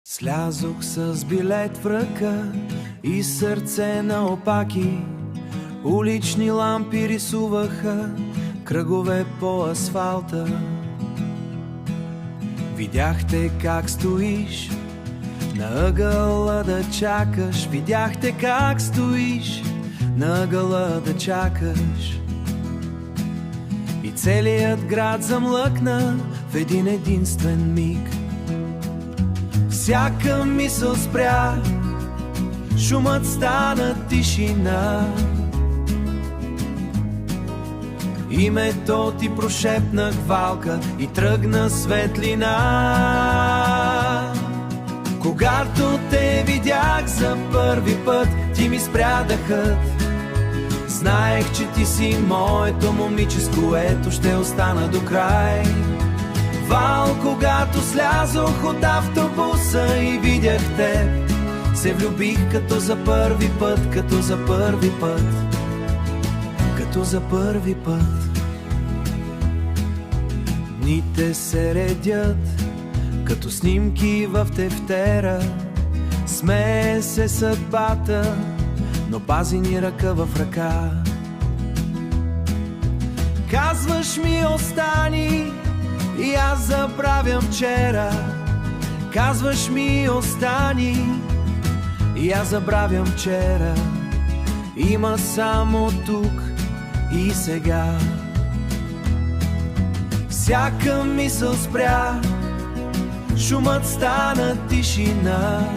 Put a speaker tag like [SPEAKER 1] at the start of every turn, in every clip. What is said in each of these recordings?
[SPEAKER 1] Слязох с билет в ръка и сърце на опаки. Улични лампи рисуваха кръгове по асфалта. Видяхте как стоиш на ъгъла да чакаш. Видяхте как стоиш на ъгъла да чакаш. И целият град замлъкна в един единствен миг. Всяка мисъл спря, шумът стана тишина. Името ти прошепнах валка и тръгна светлина. Когато те видях за първи път, ти ми спря дъхът. Знаех, че ти си моето момиче, с което ще остана до край. Вал, когато слязох от автобуса и видях теб, се влюбих като за първи път, като за първи път, като за първи път. Дните се редят като снимки в тефтера. Смее се съдбата, но пази ни ръка в ръка. Казваш ми остани и аз забравям вчера. Казваш ми остани и аз забравям вчера. Има само тук и сега. Всяка мисъл спря, шумът стана тишина.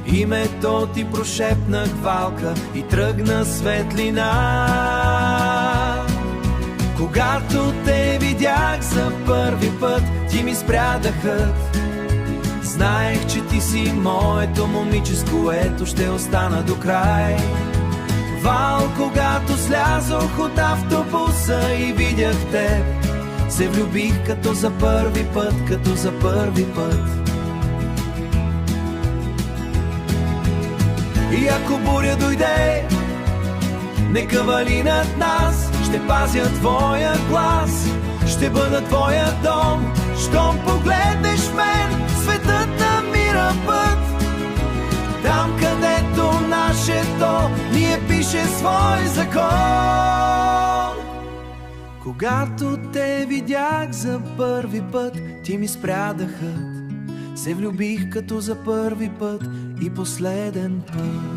[SPEAKER 1] Името ти прошепнах валка и тръгна светлина. Когато те видях за първи път, ти ми спря дъхът. Знаех, че ти си моето момиче, с което ще остана до край. Вал, когато слязох от автобуса и видях теб, се влюбих като за първи път, като за първи път. И ако буря дойде, нека вали над нас, ще пазя твоя глас, ще бъда твоя дом. Щом погледнеш в мен, светът намира път. Там, където нашето ние пише свой закон. Когато те видях за първи път, ти ми спря дъхът. Се влюбих като за първи път и последен път.